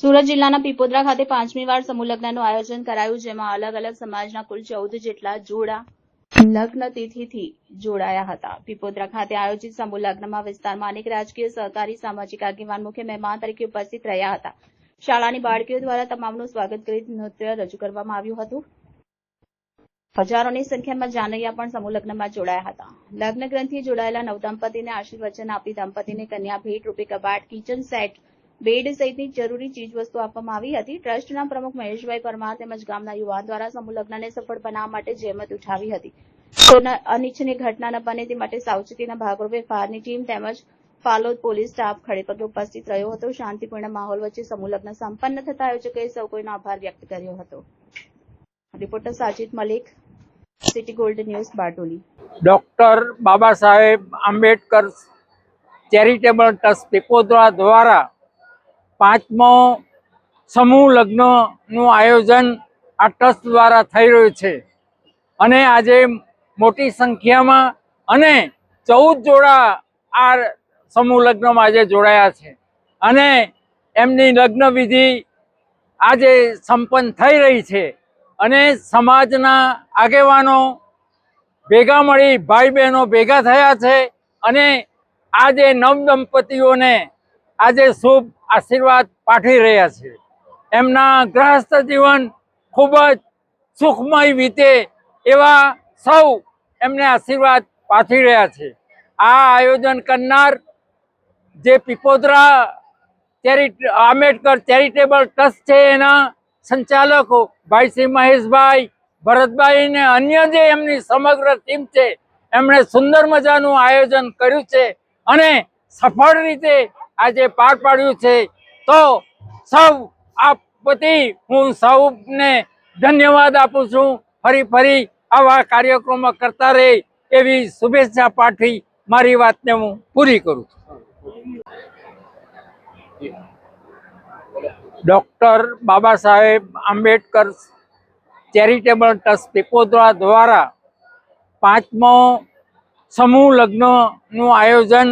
સુરત જિલ્લાના પીપોદરા ખાતે 5મી વાર સમૂહ લગ્નનું આયોજન કરાયું, જેમાં અલગ અલગ સમાજના કુલ 14 જેટલા જોડા લગ્ન તિથિથી જોડાયા હતા। પીપોદરા ખાતે આયોજિત સમૂહ લગ્નમાં વિસ્તારમાં અનેક રાજકીય, સહકારી, સામાજિક આગેવાન મુખ્ય મહેમાન તરીકે ઉપસ્થિત રહ્યા હતા। શાળાની બાળકીઓ દ્વારા તમામનું સ્વાગત કરી નૃત્ય રજૂ કરવામાં આવ્યું હતું। હજારોની સંખ્યામાં જાનૈયા પણ સમૂહ લગ્નમાં જોડાયા હતા। લગ્ન ગ્રંથિએ જોડાયેલા નવદંપતીને આશીર્વચન આપી દંપતીને કન્યા ભેટ રૂપે કબાટ, કિચન સેટ, બેડ સહિતની જરૂરી ચીજવસ્તુ આપવામાં આવી હતી। ટ્રસ્ટના પ્રમુખ મહેશભાઈ પરમાર તેમજ ગામના યુવાન દ્વારા સમૂહ લગ્નને સફળ બનાવવા માટે જહેમત ઉઠાવી હતી। કોઈ અનિચ્છનીય ઘટના ન બને તે માટે સાવચેતીના ભાગરૂપે ફાયરની ટીમ તેમજ ફાલોદ પોલીસ સ્ટાફ ખડેપગે ઉપસ્થિત રહ્યો હતો। શાંતિપૂર્ણ માહોલ વચ્ચે સમૂહ લગ્ન સંપન્ન થતા આયોજકોએ સૌ કોઈનો આભાર વ્યક્ત કર્યો હતો। Reporter Sajid Malik, city gold news, Bardoli. Doctor Baba Saheb Ambedkar charitable trust Pipodara દ્વારા 5મો સમૂહ લગ્નનું આયોજન આ ટ્રસ્ટ દ્વારા થઈ રહ્યું છે અને આજે મોટી સંખ્યામાં અને 14 જોડા આ સમૂહ લગ્નમાં આજે જોડાયા છે અને એમની લગ્ન વિધિ આજે સંપન્ન થઈ રહી છે અને સમાજના આગેવાનો ભેગા મળી, ભાઈ બહેનો ભેગા થયા છે અને આજે નવદંપતીઓને આજે શુભ આશીર્વાદ પાઠવી રહ્યા છે। એમના ગૃહસ્થ જીવન ખૂબ જ સુખમય વીતે એવા સૌ એમને આશીર્વાદ પાઠવી રહ્યા છે। આ આયોજન કરનાર જે પીપોદરા આંબેડકર ચેરિટેબલ ટ્રસ્ટ છે એના સંચાલકો ભાઈ શ્રી મહેશભાઈ, ભરતભાઈ ને અન્ય જે એમની સમગ્ર ટીમ છે એમણે સુંદર મજાનું આયોજન કર્યું છે અને સફળ રીતે આજે પાર પાડ્યું છે। તો સૌ આ વતી હું સૌને ધન્યવાદ આપું છું। ફરી આવા કાર્યક્રમો કરતા રહે એવી શુભેચ્છા પાઠવી મારી વાતને હું પૂરી કરું છું। Doctor Baba Saheb Ambedkar charitable trust Pipodara દ્વારા 5મો સમૂહ લગ્નનું આયોજન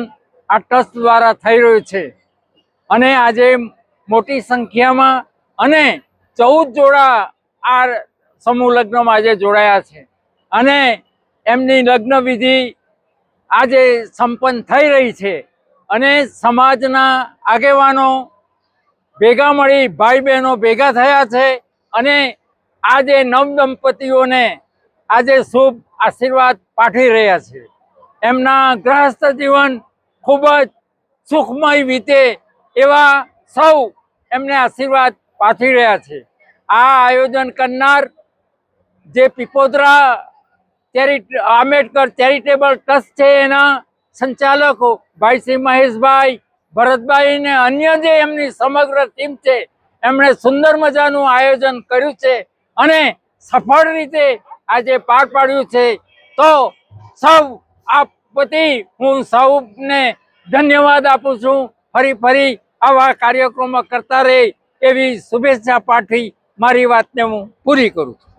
આ ટ્રસ્ટ દ્વારા થઈ રહ્યું છે અને આજે મોટી સંખ્યામાં અને 14 જોડા આ સમૂહ લગ્નમાં આજે જોડાયા છે અને એમની લગ્ન વિધિ આજે સંપન્ન થઈ રહી છે અને સમાજના આગેવાનો ભેગા મળી, ભાઈ બહેનો ભેગા થયા છે અને આજે નવદંપતીઓને આજે શુભ આશીર્વાદ પાઠવી રહ્યા છે। એમના ગૃહસ્થ જીવન ખૂબ જ સુખમય વીતે એવા સૌ એમને આશીર્વાદ પાઠવી રહ્યા છે। આ આયોજન કરનાર જે પીપોદરા આંબેડકર ચેરિટેબલ ટ્રસ્ટ છે એના સંચાલકો ભાઈ શ્રી મહેશભાઈ, ભરતભાઈ ને અન્ય જે એમની સમગ્ર ટીમ છે એમણે સુંદર મજાનું આયોજન કર્યું છે અને સફળ રીતે આજે પાર પાડ્યું છે। તો સૌ આ વતી હું સૌને ધન્યવાદ આપું છું। ફરી આવા કાર્યક્રમો કરતા રહે એવી શુભેચ્છા પાઠવી મારી વાતને હું પૂરી કરું છું।